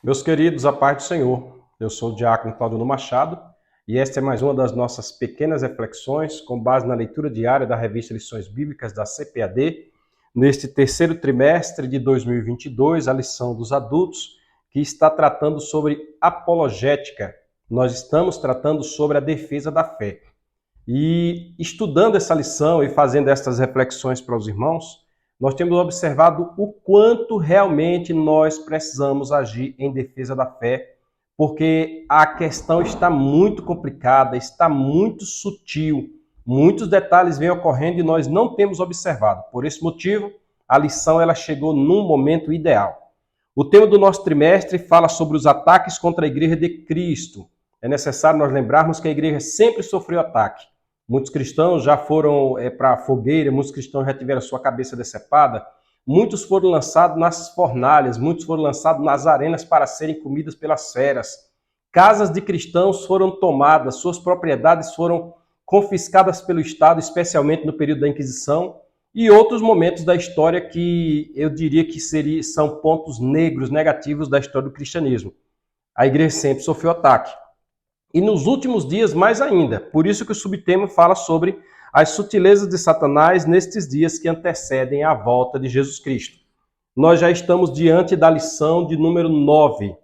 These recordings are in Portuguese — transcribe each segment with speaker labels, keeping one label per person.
Speaker 1: Meus queridos, a paz do Senhor. Eu sou o diácono Claudino Machado e esta é mais uma das nossas pequenas reflexões com base na leitura diária da revista Lições Bíblicas da CPAD, neste terceiro trimestre de 2022, a lição dos adultos, que está tratando sobre apologética. Nós estamos tratando sobre a defesa da fé. E estudando essa lição e fazendo estas reflexões para os irmãos, nós temos observado o quanto realmente nós precisamos agir em defesa da fé, porque a questão está muito complicada, está muito sutil, muitos detalhes vêm ocorrendo e nós não temos observado. Por esse motivo, a lição ela chegou num momento ideal. O tema do nosso trimestre fala sobre os ataques contra a Igreja de Cristo. É necessário nós lembrarmos que a Igreja sempre sofreu ataque. Muitos cristãos já foram para a fogueira, muitos cristãos já tiveram a sua cabeça decepada, muitos foram lançados nas fornalhas, muitos foram lançados nas arenas para serem comidas pelas feras. Casas de cristãos foram tomadas, suas propriedades foram confiscadas pelo Estado, especialmente no período da Inquisição, e outros momentos da história que eu diria que são pontos negros, negativos da história do cristianismo. A igreja sempre sofreu ataque. E nos últimos dias, mais ainda. Por isso que o subtema fala sobre as sutilezas de Satanás nestes dias que antecedem a volta de Jesus Cristo. Nós já estamos diante da lição de número 9.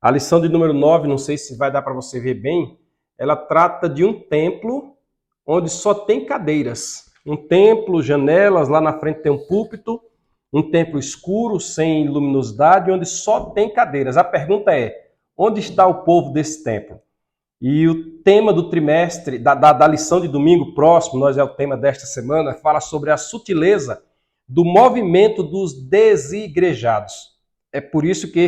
Speaker 1: A lição de número 9, não sei se vai dar para você ver bem, ela trata de um templo onde só tem cadeiras. Um templo, janelas, lá na frente tem um púlpito, um templo escuro, sem luminosidade, onde só tem cadeiras. A pergunta é, onde está o povo desse templo? E o tema do trimestre, da lição de domingo próximo, nós é o tema desta semana, fala sobre a sutileza do movimento dos desigrejados. É por isso que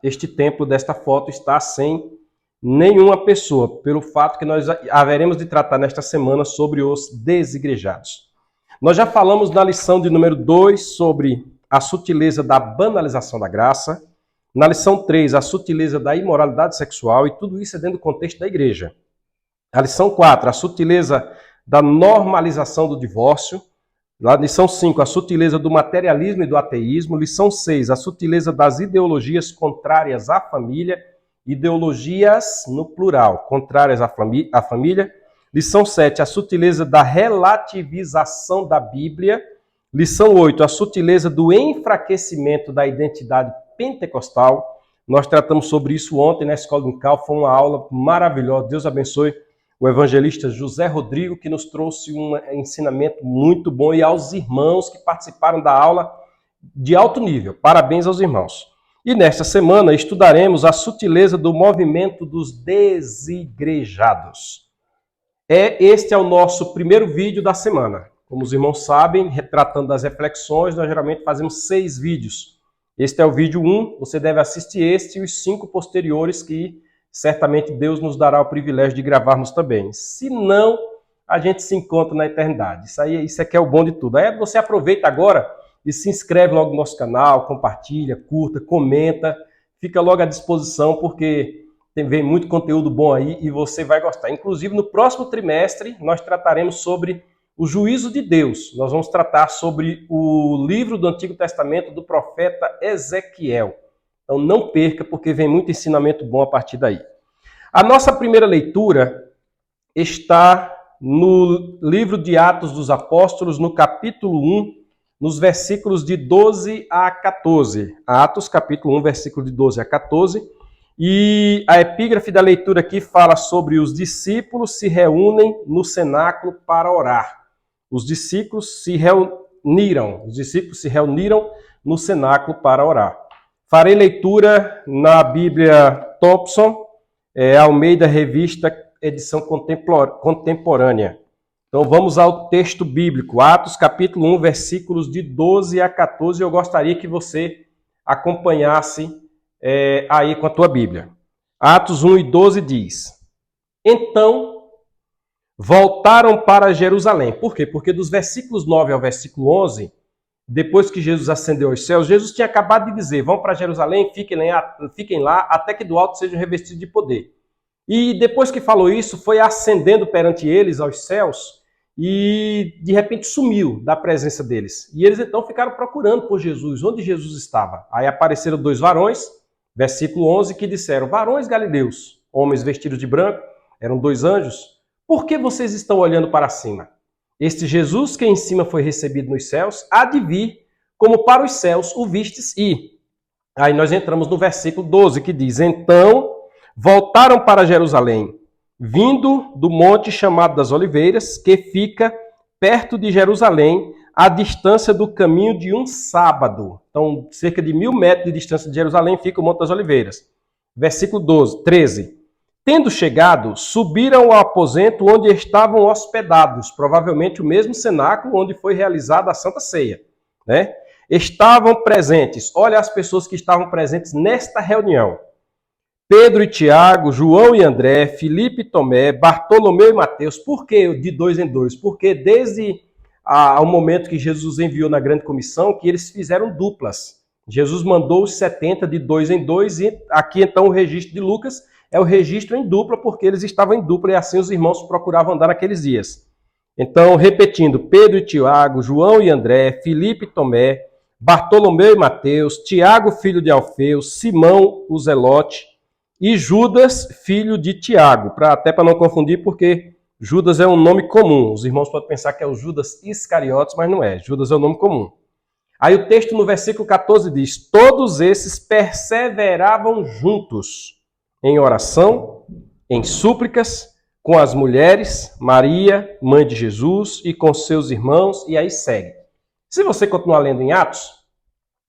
Speaker 1: este templo desta foto está sem nenhuma pessoa, pelo fato que nós haveremos de tratar nesta semana sobre os desigrejados. Nós já falamos na lição de número 2 sobre a sutileza da banalização da graça. Na lição 3, a sutileza da imoralidade sexual, e tudo isso é dentro do contexto da igreja. A lição 4, a sutileza da normalização do divórcio. Na lição 5, a sutileza do materialismo e do ateísmo. Lição 6, a sutileza das ideologias contrárias à família. Ideologias no plural, contrárias à família. Lição 7, a sutileza da relativização da Bíblia. Lição 8, a sutileza do enfraquecimento da identidade pentecostal. Nós tratamos sobre isso ontem na Escola Dominical, foi uma aula maravilhosa. Deus abençoe o evangelista José Rodrigo, que nos trouxe um ensinamento muito bom, e aos irmãos que participaram da aula de alto nível. Parabéns aos irmãos. E nesta semana estudaremos a sutileza do movimento dos desigrejados. Este é o nosso primeiro vídeo da semana. Como os irmãos sabem, retratando das reflexões, nós geralmente fazemos 6 vídeos. Este é o vídeo 1, você deve assistir este e os 5 posteriores que certamente Deus nos dará o privilégio de gravarmos também. Se não, a gente se encontra na eternidade. Isso aqui é o bom de tudo. Aí você aproveita agora e se inscreve logo no nosso canal, compartilha, curta, comenta, fica logo à disposição porque vem muito conteúdo bom aí e você vai gostar. Inclusive, no próximo trimestre, nós trataremos sobre o juízo de Deus. Nós vamos tratar sobre o livro do Antigo Testamento do profeta Ezequiel. Então não perca, porque vem muito ensinamento bom a partir daí. A nossa primeira leitura está no livro de Atos dos Apóstolos, no capítulo 1, nos versículos de 12 a 14. Atos, capítulo 1, versículo de 12 a 14. E a epígrafe da leitura aqui fala sobre os discípulos se reúnem no cenáculo para orar. Os discípulos se reuniram no cenáculo para orar. Farei leitura na Bíblia Thompson, Almeida Revista, edição contemporânea. Então vamos ao texto bíblico, Atos capítulo 1, versículos de 12 a 14. Eu gostaria que você acompanhasse aí com a tua Bíblia. Atos 1 e 12 diz: Então voltaram para Jerusalém. Por quê? Porque dos versículos 9 ao versículo 11, depois que Jesus ascendeu aos céus, Jesus tinha acabado de dizer, vão para Jerusalém, fiquem lá, até que do alto sejam revestidos de poder. E depois que falou isso, foi ascendendo perante eles aos céus e de repente sumiu da presença deles. E eles então ficaram procurando por Jesus, onde Jesus estava. Aí apareceram 2 varões, Versículo 11, que disseram: varões galileus, homens vestidos de branco, eram 2 anjos, por que vocês estão olhando para cima? Este Jesus que em cima foi recebido nos céus, há de vir, como para os céus o vistes ir. Aí nós entramos no versículo 12, que diz: então voltaram para Jerusalém, vindo do monte chamado das Oliveiras, que fica perto de Jerusalém, à distância do caminho de um sábado. Então, cerca de 1.000 metros de distância de Jerusalém fica o Monte das Oliveiras. Versículo 13. Tendo chegado, subiram ao aposento onde estavam hospedados, provavelmente o mesmo cenáculo onde foi realizada a Santa Ceia, né? Estavam presentes, olha as pessoas que estavam presentes nesta reunião: Pedro e Tiago, João e André, Filipe e Tomé, Bartolomeu e Mateus. Por que de 2 em 2? Porque desde ao momento que Jesus enviou na grande comissão, que eles fizeram duplas. Jesus mandou os 70 de 2 em 2, e aqui então o registro de Lucas é o registro em dupla, porque eles estavam em dupla e assim os irmãos procuravam andar naqueles dias. Então, repetindo: Pedro e Tiago, João e André, Filipe e Tomé, Bartolomeu e Mateus, Tiago, filho de Alfeu, Simão, o Zelote, e Judas, filho de Tiago, até para não confundir, porque Judas é um nome comum. Os irmãos podem pensar que é o Judas Iscariotes, mas não é. Judas é um nome comum. Aí o texto no versículo 14 diz: todos esses perseveravam juntos em oração, em súplicas, com as mulheres, Maria, mãe de Jesus, e com seus irmãos, e aí segue. Se você continuar lendo em Atos,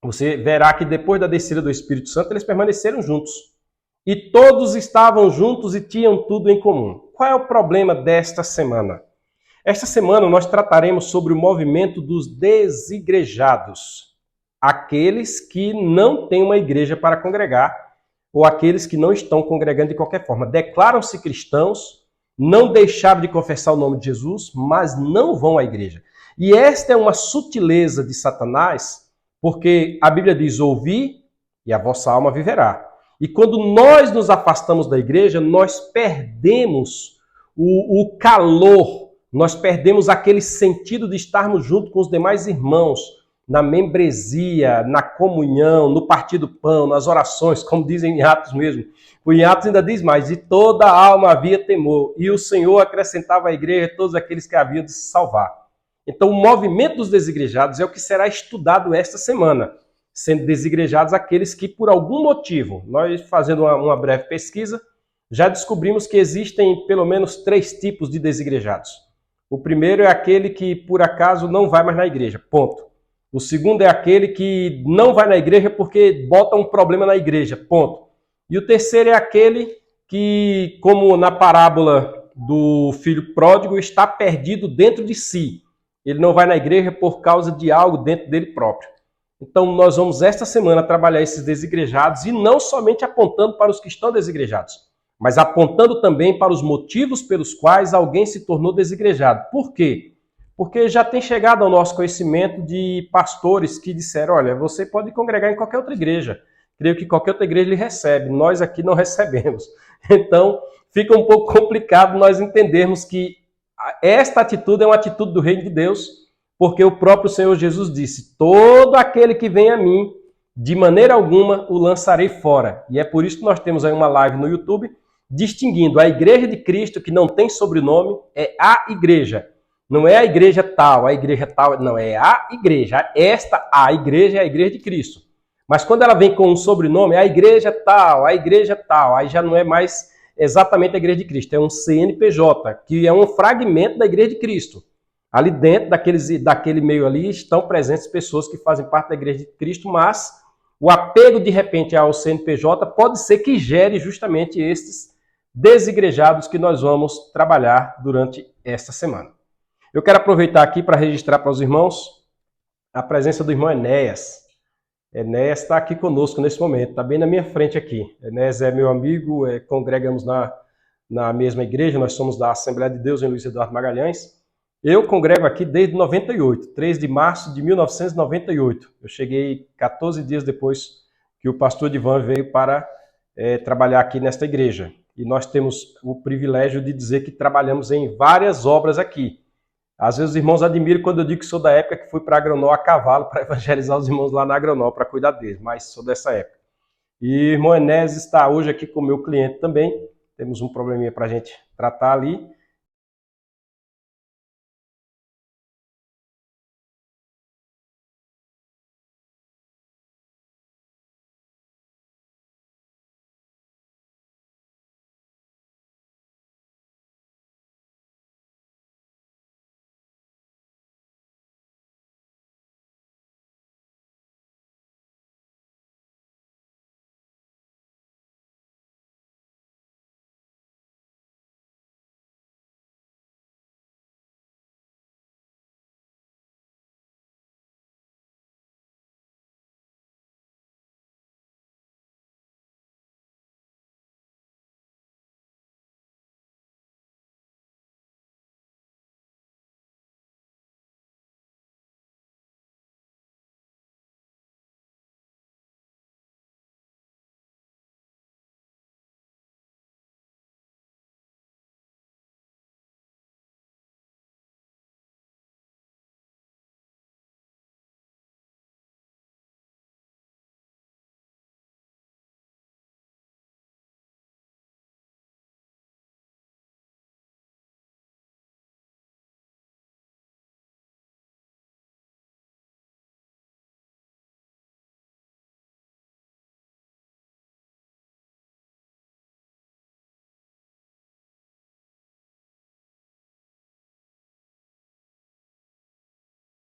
Speaker 1: você verá que depois da descida do Espírito Santo, eles permaneceram juntos. E todos estavam juntos e tinham tudo em comum. Qual é o problema desta semana? Esta semana nós trataremos sobre o movimento dos desigrejados. Aqueles que não têm uma igreja para congregar, ou aqueles que não estão congregando de qualquer forma. Declaram-se cristãos, não deixaram de confessar o nome de Jesus, mas não vão à igreja. E esta é uma sutileza de Satanás, porque a Bíblia diz: ouvi e a vossa alma viverá. E quando nós nos afastamos da igreja, nós perdemos o calor, nós perdemos aquele sentido de estarmos junto com os demais irmãos, na membresia, na comunhão, no partir do pão, nas orações, como dizem em Atos mesmo. O em Atos ainda diz mais: e toda a alma havia temor, e o Senhor acrescentava à igreja todos aqueles que haviam de se salvar. Então, o movimento dos desigrejados é o que será estudado esta semana, sendo desigrejados aqueles que, por algum motivo, nós fazendo uma breve pesquisa, já descobrimos que existem pelo menos 3 tipos de desigrejados. O primeiro é aquele que, por acaso, não vai mais na igreja, ponto. O segundo é aquele que não vai na igreja porque bota um problema na igreja, ponto. E o terceiro é aquele que, como na parábola do filho pródigo, está perdido dentro de si. Ele não vai na igreja por causa de algo dentro dele próprio. Então, nós vamos esta semana trabalhar esses desigrejados, e não somente apontando para os que estão desigrejados, mas apontando também para os motivos pelos quais alguém se tornou desigrejado. Por quê? Porque já tem chegado ao nosso conhecimento de pastores que disseram: olha, você pode congregar em qualquer outra igreja. Creio que qualquer outra igreja lhe recebe, nós aqui não recebemos. Então, fica um pouco complicado nós entendermos que esta atitude é uma atitude do reino de Deus, porque o próprio Senhor Jesus disse: todo aquele que vem a mim, de maneira alguma o lançarei fora. E é por isso que nós temos aí uma live no YouTube, distinguindo a igreja de Cristo, que não tem sobrenome, é a igreja. Não é a igreja tal, não, é a igreja. A igreja é a igreja de Cristo. Mas quando ela vem com um sobrenome, é a igreja tal, aí já não é mais exatamente a igreja de Cristo, é um CNPJ, que é um fragmento da igreja de Cristo. Ali dentro daquele meio ali estão presentes pessoas que fazem parte da igreja de Cristo, mas o apego de repente ao CNPJ pode ser que gere justamente estes desigrejados que nós vamos trabalhar durante esta semana. Eu quero aproveitar aqui para registrar para os irmãos a presença do irmão Enéas. Enéas está aqui conosco nesse momento, está bem na minha frente aqui. Enéas é meu amigo, congregamos na mesma igreja, nós somos da Assembleia de Deus em Luiz Eduardo Magalhães. Eu congrego aqui desde 98, 3 de março de 1998. Eu cheguei 14 dias depois que o pastor Divan veio para trabalhar aqui nesta igreja. E nós temos o privilégio de dizer que trabalhamos em várias obras aqui. Às vezes os irmãos admiram quando eu digo que sou da época que fui para Agronó a cavalo para evangelizar os irmãos lá na Agronó, para cuidar deles, mas sou dessa época. E o irmão Enéas está hoje aqui com o meu cliente também. Temos um probleminha para a gente tratar ali.